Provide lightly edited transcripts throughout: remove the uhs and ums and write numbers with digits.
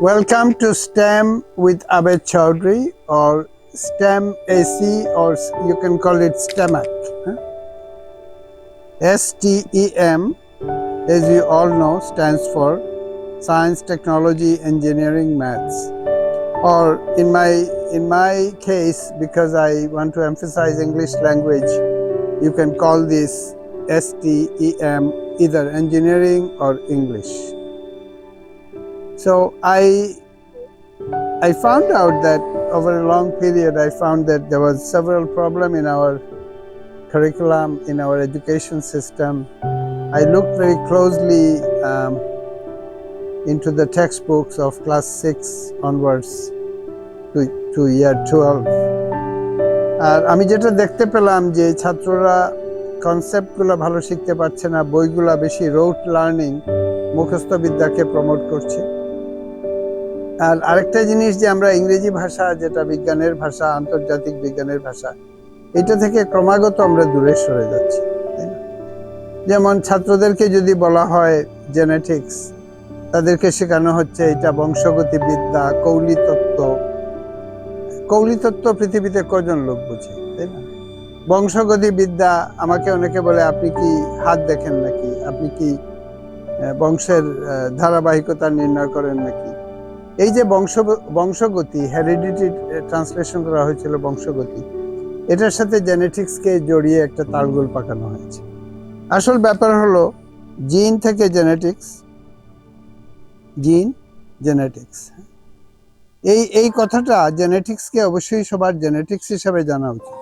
Welcome to STEM with Abed Chaudhry, or STEM AC, or you can call it STEMAC. STEM, as you all know, stands for Science, Technology, Engineering, Maths. Or in my case, because I want to emphasize English language, you can call this STEM, either engineering or English. So I found out that over a long period, I found that there was several problems in our curriculum, in our education system. I looked very closely into the textbooks of class 6 onwards to year 12. আর আমি যেটা দেখতে পেলাম যে ছাত্ররা কনসেপ্টগুলো ভালো শিখতে পারছে না, বইগুলো বেশি রোট লার্নিং, মুখস্থ বিদ্যাকে প্রমোট করছে। আর আরেকটা জিনিস যে আমরা ইংরেজি ভাষা, যেটা বিজ্ঞানের ভাষা, আন্তর্জাতিক বিজ্ঞানের ভাষা, এটা থেকে ক্রমাগত আমরা দূরে সরে যাচ্ছি, তাই না? যেমন ছাত্রদেরকে যদি বলা হয় জেনেটিক্স, তাদেরকে শেখানো হচ্ছে এটা বংশগতিবিদ্যা, কৌলিতত্ত্ব পৃথিবীতে কজন লোক বুঝে, তাই না? বংশগতিবিদ্যা, আমাকে অনেকে বলে আপনি কি হাত দেখেন নাকি, আপনি কি বংশের ধারাবাহিকতা নির্ণয় করেন নাকি? এই যে বংশগতি, হেরিডিটি ট্রান্সলেশন করা হয়েছিল বংশগতি, এটার সাথে জেনেটিক্সকে জড়িয়ে একটা তালগোল পাকানো হয়েছে। আসল ব্যাপার হলো জিন থেকে জেনেটিক্স। এই কথাটা জেনেটিক্সকে অবশ্যই সবার জেনেটিক্স হিসাবে জানা উচিত,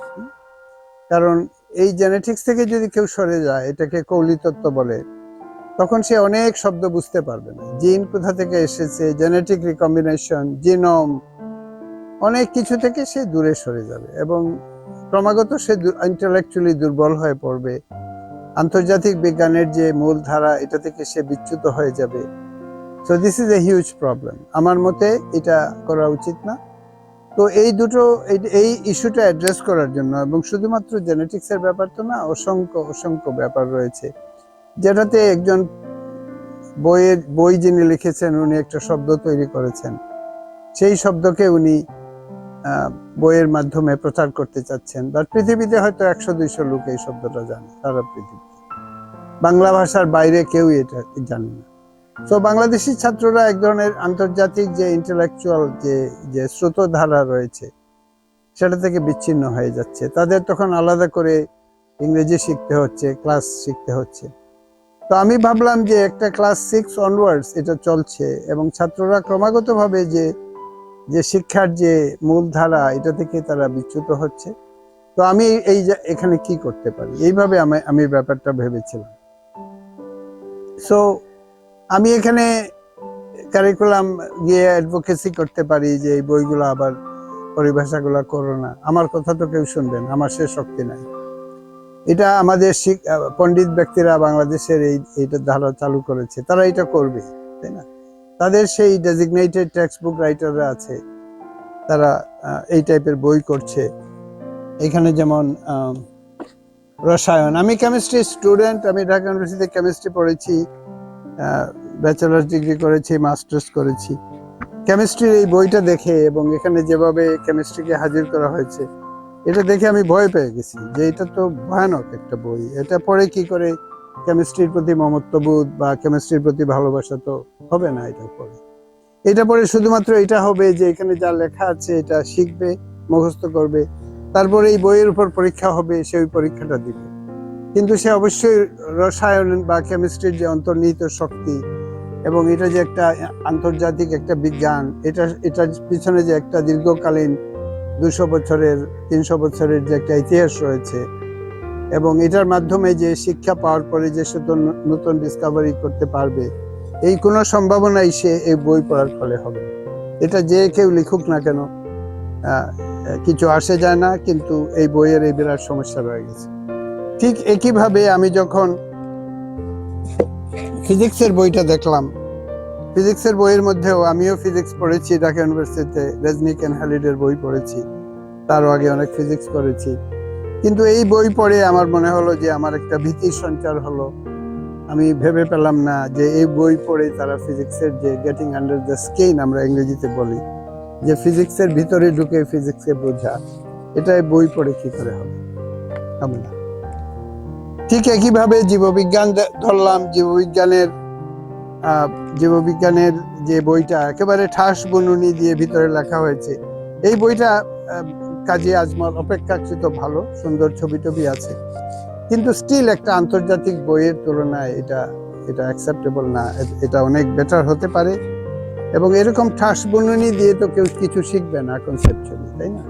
কারণ এই জেনেটিক্স থেকে যদি কেউ সরে যায়, এটাকে কৌলিতত্ত্ব বলে, তখন সে অনেক শব্দ বুঝতে পারবে না। জিন কোথা থেকে এসেছে, জেনেটিক রিকম্বিনেশন, জিনোম, অনেক কিছু থেকে সে দূরে সরে যাবে এবং ক্রমাগত সে ইন্টেলেকচুয়ালি দুর্বল হয়ে পড়বে। আন্তর্জাতিক বিজ্ঞানের যে মূল ধারা, এটা থেকে সে বিচ্যুত হয়ে যাবে। So this is a huge problem. আমার মতে এটা করা উচিত না। তো এই ইস্যুটা অ্যাড্রেস করার জন্য, এবং শুধুমাত্র জেনেটিক্সের ব্যাপার তো না, অসংখ্য ব্যাপার রয়েছে, যেটাতে একজন বই যিনি লিখেছেন, উনি একটা শব্দ তৈরি করেছেন, সেই শব্দকে উনি বইয়ের মাধ্যমে প্রচার করতে চাচ্ছেন। বাট পৃথিবীতে হয়তো 100-200 লোক এই শব্দটা জানে, সারা পৃথিবীতে। বাংলা ভাষার বাইরে কেউই এটা জানে না। তো বাংলাদেশি ছাত্ররা এক ধরনের আন্তর্জাতিক যে ইন্টেলেকচুয়াল যে স্রোতধারা রয়েছে, সেটা থেকে বিচ্ছিন্ন হয়ে যাচ্ছে। তাদের তখন আলাদা করে ইংরেজি শিখতে হচ্ছে, ক্লাস শিখতে হচ্ছে। তো আমি ভাবলাম যে একটা ক্লাস 6 অনওয়ার্ডস এটা চলছে, এবং ছাত্ররা ক্রমাগতভাবে যে শিক্ষার যে মূল ধারা, এটা থেকে তারা বিচ্যুত হচ্ছে। তো আমি এখানে কি করতে পারি, এইভাবে আমি ব্যাপারটা ভেবেছিলাম। সো আমি এখানে কারিকুলাম গিয়ে অ্যাডভোকেসি করতে পারি যে এই বইগুলো আবার পরিভাষাগুলো করো না। আমার কথা তো কেউ শুনবেন, আমার সে শক্তি নাই। এটা আমাদের পণ্ডিত ব্যক্তিরা বাংলাদেশের এইটা ধারা চালু করেছে, তারা এটা করবে, তাই না? তাদের সেই ডেজিগনেটেড টেক্সট বুক রাইটাররা আছে, তারা এই টাইপের বই করছে। এখানে যেমন রসায়ন, আমি কেমিস্ট্রি স্টুডেন্ট, আমি ঢাকা ইউনিভার্সিটিতে কেমিস্ট্রি পড়েছি, ব্যাচেলার্স ডিগ্রি করেছি, মাস্টার্স করেছি। কেমিস্ট্রির এই বইটা দেখে এবং এখানে যেভাবে কেমিস্ট্রিকে হাজির করা হয়েছে, এটা দেখে আমি ভয় পেয়ে গেছি যে এটা তো ভয়ানক একটা বই। এটা পড়ে কি করে কেমিস্ট্রির প্রতি মমত্ববোধ বা কেমিস্ট্রির প্রতি ভালোবাসা তো হবে না। এটা পড়ে শুধুমাত্র এটা হবে যে এখানে যা লেখা আছে এটা শিখবে, মুখস্থ করবে, তারপরে এই বইয়ের উপর পরীক্ষা হবে, সে ওই পরীক্ষাটা দিবে। কিন্তু সে অবশ্যই রসায়ন বা কেমিস্ট্রির যে অন্তর্নিহিত শক্তি, এবং এটা যে একটা আন্তর্জাতিক একটা বিজ্ঞান, এটার পিছনে যে একটা দীর্ঘকালীন 200 বছরের 300 বছরের যে একটা ইতিহাস রয়েছে, এবং এটার মাধ্যমে যে শিক্ষা পাওয়ার পরে যে সে নতুন ডিসকভারি করতে পারবে, এই কোনো সম্ভাবনাই সে এই বই পড়ার ফলে হবে। এটা যে কেউ লিখুক না কেন, কিছু আসে যায় না। কিন্তু এই বইয়ের এই বিরাট সমস্যা রয়ে গেছে। ঠিক একইভাবে আমি যখন ফিজিক্সের বইটা দেখলাম, ফিজিক্সের বইয়ের মধ্যেও আমিও ফিজিক্স পড়েছি ঢাকা ইউনিভার্সিটিতে, রেজনিক এন্ড হ্যালিডের বই পড়েছি, তারও আগে অনেক ফিজিক্স করেছি। কিন্তু এই বই পড়ে আমার মনে হলো যে আমার একটা ভীতির সঞ্চার হলো আমি ভেবে পেলাম না যে এই বই পড়ে তারা ফিজিক্সের যে গেটিং আন্ডার দ্য স্কিন আমরা ইংরেজিতে বলি, যে ফিজিক্সের ভিতরে ঢুকে ফিজিক্সকে বোঝা, এটা এই বই পড়ে কি করে হবে? হবে না। ঠিক একইভাবে জীববিজ্ঞান ধরলাম, জীববিজ্ঞানের যে বইটা একেবারে ঠাস বুননি দিয়ে ভিতরে লেখা হয়েছে, এই বইটা কাজী আজমল অপেক্ষাকৃত ভালো, সুন্দর ছবি টবি আছে, কিন্তু স্টিল একটা আন্তর্জাতিক বইয়ের তুলনায় এটা অ্যাকসেপ্টেবল না। এটা অনেক বেটার হতে পারে। এবং এরকম ঠাস বুননি দিয়ে তো কেউ কিছু শিখবে না কনসেপচুয়ালি, তাই না?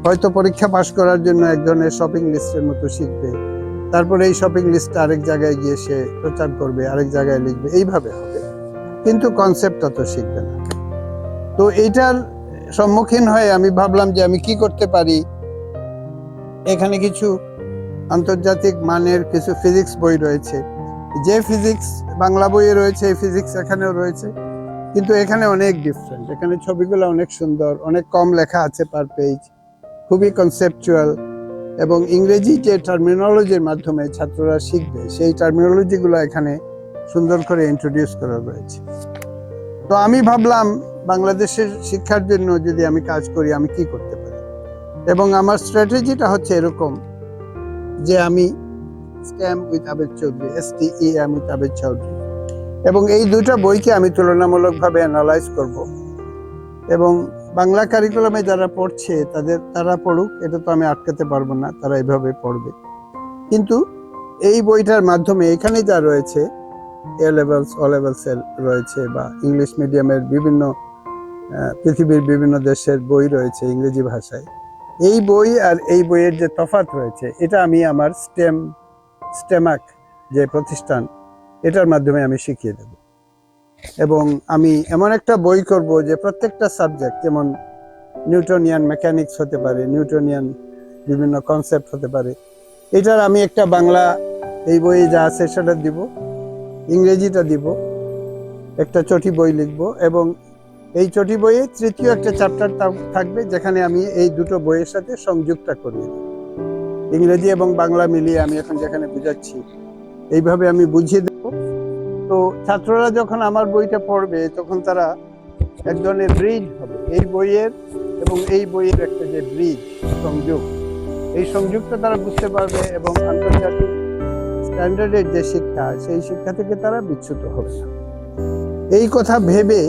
হয়তো পরীক্ষা পাশ করার জন্য এক ধরনের শপিং লিস্টের মতো শিখবে, তারপরে এই শপিং লিস্টটা আরেক জায়গায় গিয়ে সে প্রচার করবে, আরেক জায়গায় লিখবে, এইভাবে হবে, কিন্তু কনসেপ্টটা তো শিখবে না। তো এইটার সম্মুখীন হয়ে আমি ভাবলাম যে আমি কি করতে পারি। এখানে কিছু আন্তর্জাতিক মানের কিছু ফিজিক্স বই রয়েছে, যে ফিজিক্স বাংলা বইয়ে রয়েছে এই ফিজিক্স এখানেও রয়েছে, কিন্তু এখানে অনেক ডিফারেন্ট। এখানে ছবিগুলো অনেক সুন্দর, অনেক কম লেখা আছে পার পেজ, খুবই কনসেপচুয়াল, এবং ইংরেজি যে টার্মিনোলজির মাধ্যমে ছাত্ররা শিখবে সেই টার্মিনোলজিগুলো এখানে সুন্দর করে ইন্ট্রোডিউস করা রয়েছে। তো আমি ভাবলাম বাংলাদেশের শিক্ষার জন্য যদি আমি কাজ করি আমি কি করতে পারি, এবং আমার স্ট্র্যাটেজিটা হচ্ছে এরকম যে আমি STEM with Abed Chowdhury, STEM with Abed Chowdhury, এবং এই দুইটা বইকে আমি তুলনামূলকভাবে অ্যানালাইজ করব, এবং বাংলা কারিকুলামে যারা পড়ছে তারা পড়ুক, এটা তো আমি আটকাতে পারবো না, তারা এইভাবে পড়বে। কিন্তু এই বইটার মাধ্যমে এখানে যা রয়েছে A levels, O levels এর রয়েছে, বা ইংলিশ মিডিয়ামের বিভিন্ন পৃথিবীর বিভিন্ন দেশের বই রয়েছে ইংরেজি ভাষায়, এই বই আর এই বইয়ের যে তফাৎ রয়েছে এটা আমি আমার স্টেমাক যে প্রতিষ্ঠান এটার মাধ্যমে আমি শিখিয়ে দেব। এবং আমি এমন একটা বই করব যে প্রত্যেকটা সাবজেক্ট, যেমন নিউটনিয়ান মেকানিক্স হতে পারে, নিউটনিয়ান বিভিন্ন কনসেপ্ট হতে পারে, এটার আমি একটা বাংলা এই বইয়ে যা আছে সেটা দিব, ইংরেজিটা দিব, একটা চটি বই লিখব, এবং এই চটি বইয়ে তৃতীয় একটা চ্যাপ্টার থাকবে যেখানে আমি এই দুটো বইয়ের সাথে সংযুক্ত করি, ইংরেজি এবং বাংলা মিলিয়ে আমি এখন যেখানে বুঝাচ্ছি এইভাবে আমি বুঝিয়ে দেব। তো ছাত্ররা যখন আমার বইটা পড়বে তখন তারা এক ধরনের ব্রিজ হবে এই বইয়ের এবং এই বইয়ের, একটা যে ব্রিজ সংযোগ, এই সংযোগটা তারা বুঝতে পারবে, এবং আন্তর্জাতিক স্ট্যান্ডার্ডের যে শিক্ষা সেই শিক্ষা থেকে তারা বিচ্যুত হবে না। এই কথা ভেবে,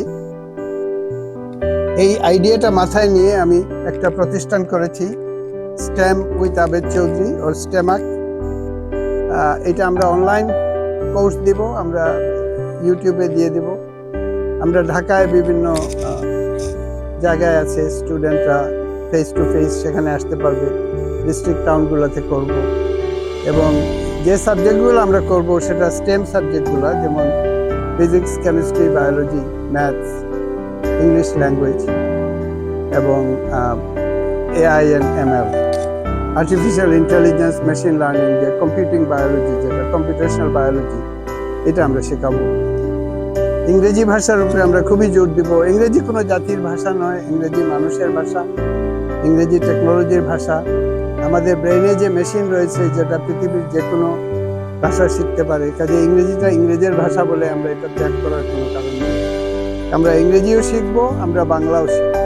এই আইডিয়াটা মাথায় নিয়ে আমি একটা প্রতিষ্ঠান করেছি, স্টেম উইথ আবেদ চৌধুরী ওর স্টেমাক। এটা আমরা অনলাইন কোর্স দিব, আমরা ইউটিউবে দিয়ে দেব। আমরা ঢাকায় বিভিন্ন জায়গায় আছে, স্টুডেন্টরা ফেস টু ফেস সেখানে আসতে পারবে, ডিস্ট্রিক্ট টাউনগুলোতে করব, এবং যে সাবজেক্টগুলো আমরা করব সেটা স্টেম সাবজেক্টগুলো, যেমন physics, chemistry, biology, maths, English language, এবং AI and ML, artificial intelligence, machine learning, যে কম্পিউটিং বায়োলজি, যেটা কম্পিউটেশনাল বায়োলজি, এটা আমরা শেখাবো। ইংরেজি ভাষার উপরে আমরা খুবই জোর দিব। ইংরেজি কোনো জাতির ভাষা নয়, ইংরেজি মানুষের ভাষা, ইংরেজি টেকনোলজির ভাষা। আমাদের ব্রেইনে যে মেশিন রয়েছে যেটা পৃথিবীর যে কোনো ভাষা শিখতে পারে, কাজে ইংরেজিটা ইংরেজের ভাষা বলে আমরা এটা ত্যাগ করার কোনো কারণ নেই। আমরা ইংরেজিও শিখবো, আমরা বাংলাও শিখবো,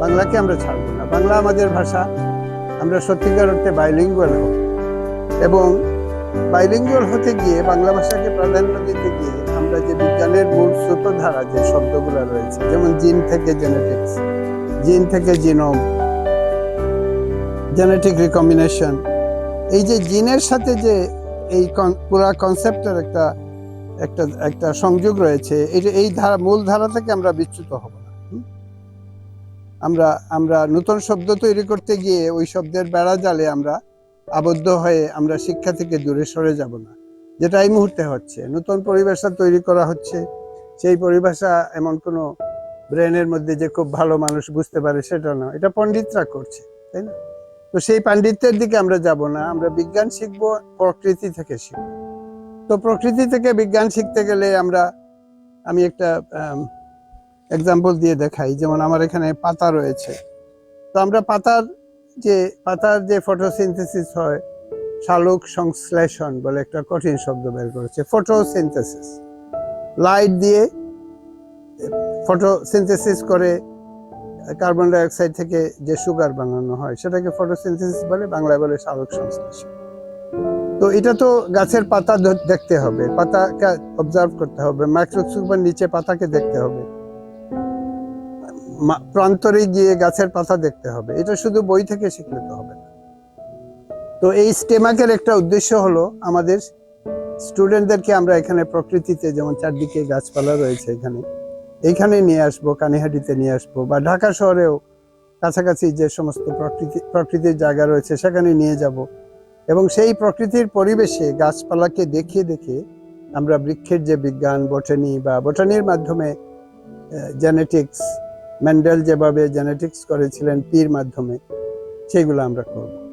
বাংলাকে আমরা ছাড়বো না। বাংলা আমাদের ভাষা, আমরা সত্যিকার অর্থে বাইলিঙ্গুয়াল হব, এবং বাইলিঙ্গুয়াল হতে গিয়ে বাংলা ভাষাকে প্রাধান্য দিতে গিয়ে আমরা যে বিজ্ঞানের মূল স্রোতধারা যে শব্দগুলো রয়েছে, যেমন জিন থেকে জেনেটিক্স, জিন থেকে জিনোম, জেনেটিক রিকম্বিনেশন, এই যে জিনের সাথে যে এই পুরা কনসেপ্টের একটা সংযোগ রয়েছে, এই মূল ধারা থেকে আমরা বিচ্যুত হব না। আমরা নতুন শব্দ তৈরি করতে গিয়ে ওই শব্দের বেড়া জালে আমরা আবদ্ধ হয়ে আমরা শিক্ষা থেকে দূরে সরে যাব না, যেটা এই মুহূর্তে হচ্ছে। নতুন পরিভাষা তৈরি করা হচ্ছে, সেই পরিভাষা এমন কোনো ব্রেনের মধ্যে যে খুব ভালো মানুষ বুঝতে পারে সেটা না, এটা পণ্ডিতরা করছে, তাই না? তো সেই পাণ্ডিত্যের দিকে আমরা যাব না, আমরা বিজ্ঞান শিখবো, প্রকৃতি থেকে শিখবো। তো প্রকৃতি থেকে বিজ্ঞান শিখতে গেলে আমি একটা এক্সাম্পল দিয়ে দেখাই। যেমন আমার এখানে পাতা রয়েছে, তো আমরা পাতার যে ফটোসিনথেসিস হয় সালোক সংশ্লেষণ বলে একটা কঠিন শব্দ বের করেছে, ফটোসিনথেসিস। লাইট দিয়ে ফটোসিনথেসিস করে কার্বন ডাই অক্সাইড থেকে যে সুগার বানানো হয় সেটাকে ফটোসিনথেসিস বলে, বাংলায় বলে সালোক সংশ্লেষণ। তো এটা তো গাছের পাতা দেখতে হবে, পাতাকে অবজার্ভ করতে হবে, মাইক্রোস্কোপের নিচে পাতাকে দেখতে হবে, প্রান্তরে গিয়ে গাছের পাতা দেখতে হবে। এটা শুধু বই থেকে শিখলে তো হবে না। তো এই স্টেমাকের একটা উদ্দেশ্য হলো আমাদের স্টুডেন্টদেরকে আমরা এখানে প্রকৃতিতে, যেমন চারদিকে গাছপালা রয়েছে এইখানে নিয়ে আসবো, কানিহাটিতে নিয়ে আসবো, বা ঢাকা শহরেও কাছাকাছি যে সমস্ত প্রকৃতির জায়গা রয়েছে সেখানে নিয়ে যাব, এবং সেই প্রকৃতির পরিবেশে গাছপালাকে দেখে দেখে আমরা বৃক্ষের যে বিজ্ঞান, বটানির মাধ্যমে জেনেটিক্স, মেন্ডেল যেভাবে জেনেটিক্স করেছিলেন পির মাধ্যমে, সেগুলো আমরা করব।